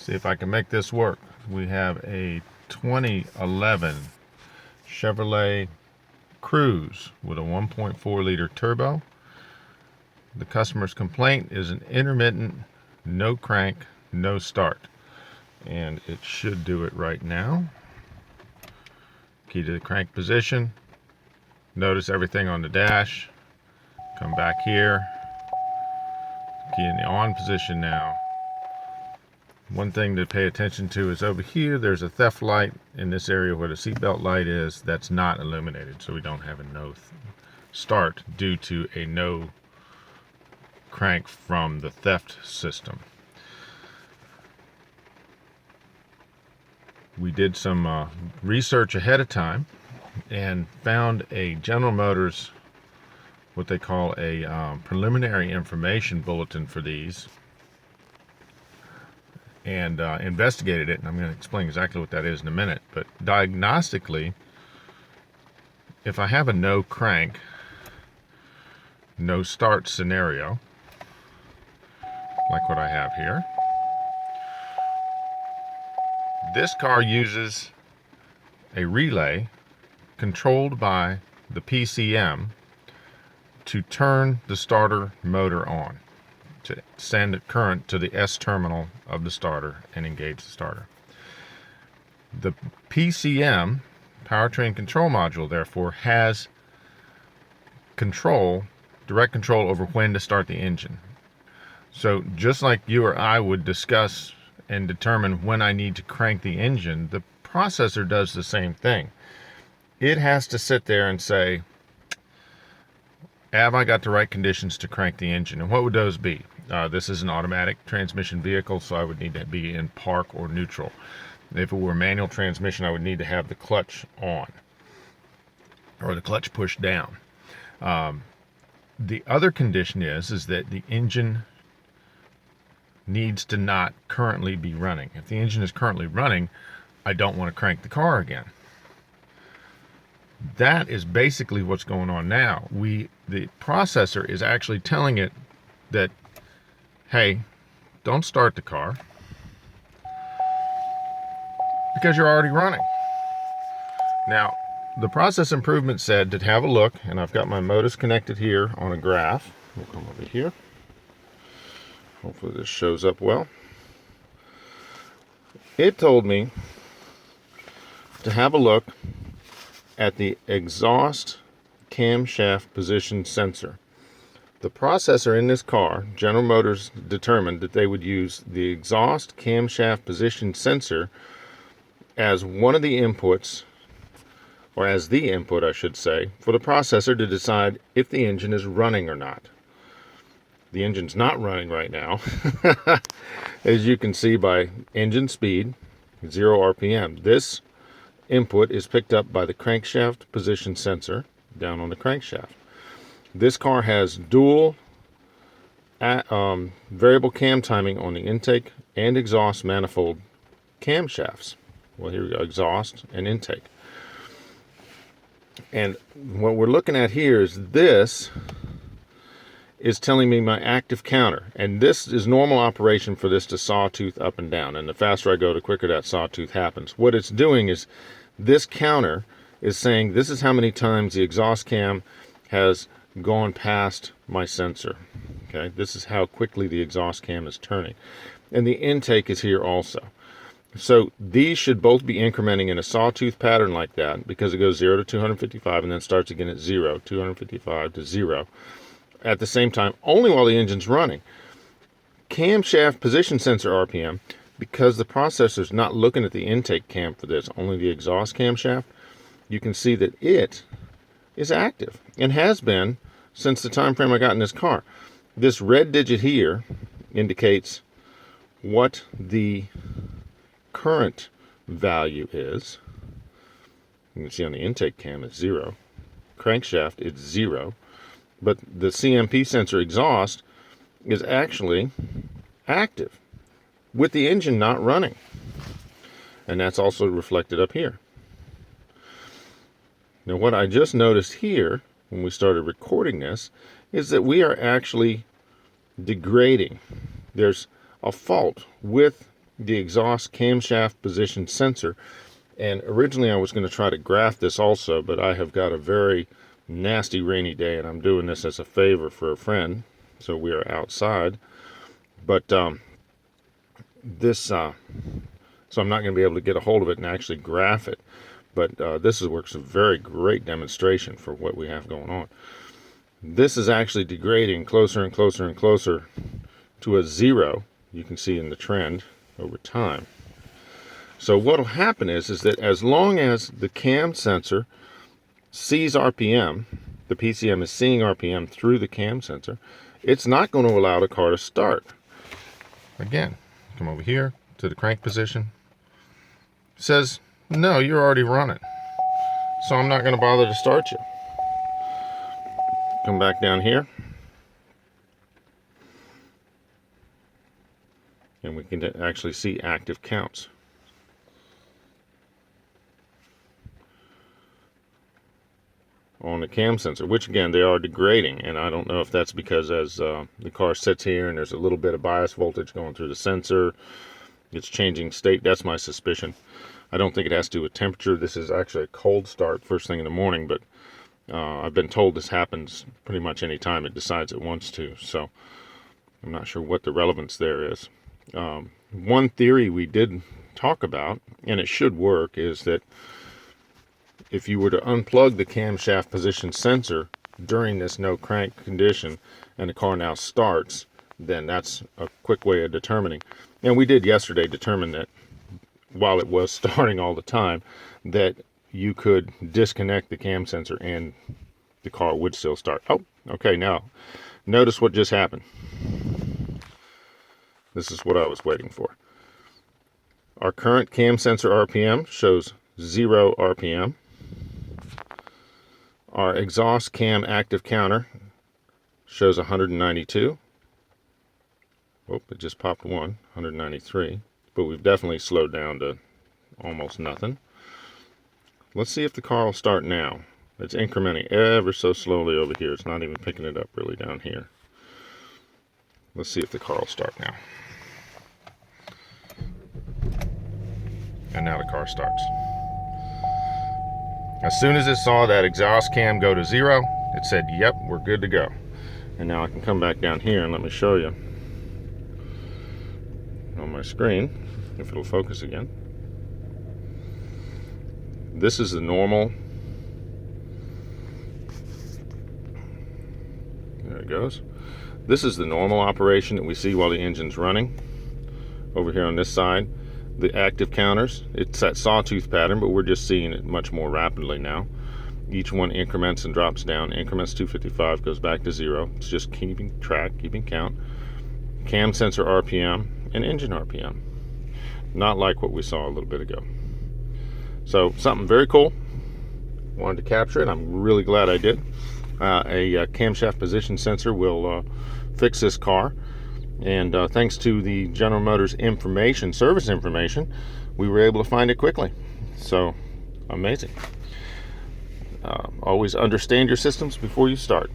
See if I can make this work. We have a 2011 Chevrolet Cruz with a 1.4 liter turbo. The customer's complaint is an intermittent, no crank, no start. And it should do it right now. Key to the crank position. Notice everything on the dash. Come back here. Key in the on position now. One thing to pay attention to is over here there's a theft light in this area where the seatbelt light is that's not illuminated, so we don't have a no start due to a no crank from the theft system. We did some research ahead of time and found a General Motors, what they call a preliminary information bulletin for these, and investigated it, and I'm going to explain exactly what that is in a minute. But diagnostically, if I have a no crank, no start scenario, like what I have here, this car uses a relay controlled by the PCM to turn the starter motor on, to send a current to the S terminal of the starter and engage the starter. The PCM, powertrain control module, therefore, has control, direct control over when to start the engine. So just like you or I would discuss and determine when I need to crank the engine, the processor does the same thing. It has to sit there and say, have I got the right conditions to crank the engine? And what would those be? This is an automatic transmission vehicle, so I would need to be in park or neutral. If it were manual transmission, I would need to have the clutch on or the clutch pushed down. The other condition is that the engine needs to not currently be running. If the engine is currently running, I don't want to crank the car again. That is basically what's going on now. The processor is actually telling it that, hey, don't start the car because you're already running. Now, the process improvement said to have a look, and I've got my Modus connected here on a graph. We'll come over here. Hopefully this shows up well. It told me to have a look at the exhaust camshaft position sensor. The processor in this car, General Motors, determined that they would use the exhaust camshaft position sensor as one of the inputs, or as the input, I should say, for the processor to decide if the engine is running or not. The engine's not running right now, as you can see by engine speed, 0 RPM. This input is picked up by the crankshaft position sensor down on the crankshaft. This car has dual variable cam timing on the intake and exhaust manifold camshafts. Well, here we go, exhaust and intake. And what we're looking at here is this is telling me my active counter, and this is normal operation for this to sawtooth up and down, and the faster I go, the quicker that sawtooth happens. What it's doing is this counter is saying this is how many times the exhaust cam has gone past my sensor. Okay, this is how quickly the exhaust cam is turning, and the intake is here also. So these should both be incrementing in a sawtooth pattern like that, because it goes 0 to 255 and then starts again at 0, 255 to 0. At the same time, only while the engine's running. Camshaft position sensor RPM, because the processor's not looking at the intake cam for this, only the exhaust camshaft, you can see that it is active and has been since the time frame I got in this car. This red digit here indicates what the current value is. You can see on the intake cam it's 0. Crankshaft, it's 0. But the CMP sensor exhaust is actually active with the engine not running. And that's also reflected up here. Now what I just noticed here when we started recording this is that we are actually degrading. There's a fault with the exhaust camshaft position sensor. And originally I was going to try to graph this also, but I have got a very nasty rainy day, and I'm doing this as a favor for a friend, so we are outside. But so I'm not going to be able to get a hold of it and actually graph it. But this works a very great demonstration for what we have going on. This is actually degrading closer and closer and closer to a zero. You can see in the trend over time. So what will happen is that as long as the cam sensor sees RPM, the PCM is seeing RPM through the cam sensor, it's not going to allow the car to start. Again, come over here to the crank position. It says, no, you're already running, so I'm not going to bother to start you. Come back down here, and we can actually see active counts. On the cam sensor, which again, they are degrading, and I don't know if that's because as the car sits here and there's a little bit of bias voltage going through the sensor, it's changing state. That's my suspicion. I don't think it has to do with temperature. This is actually a cold start first thing in the morning, but I've been told this happens pretty much any time it decides it wants to, so I'm not sure what the relevance there is. One theory we did talk about, and it should work, is that if you were to unplug the camshaft position sensor during this no crank condition and the car now starts, then that's a quick way of determining. And we did yesterday determine that while it was starting all the time, that you could disconnect the cam sensor and the car would still start. Oh, okay, now notice what just happened. This is what I was waiting for. Our current cam sensor RPM shows 0 RPM. Our exhaust cam active counter shows 192. Oh, it just popped 193. But we've definitely slowed down to almost nothing. Let's see if the car will start now. It's incrementing ever so slowly over here. It's not even picking it up really down here. Let's see if the car will start now. And now the car starts. As soon as it saw that exhaust cam go to 0, it said, yep, we're good to go. And now I can come back down here and let me show you on my screen, if it'll focus again. This is the normal. There it goes. This is the normal operation that we see while the engine's running. Over here on this side, the active counters, it's that sawtooth pattern, but we're just seeing it much more rapidly now. Each one increments and drops down. Increments 255, goes back to 0. It's just keeping track, keeping count. Cam sensor RPM and engine RPM. Not like what we saw a little bit ago. So something very cool. Wanted to capture it. I'm really glad I did. A camshaft position sensor will fix this car. And thanks to the General Motors information, service information, we were able to find it quickly. So, amazing. Always understand your systems before you start.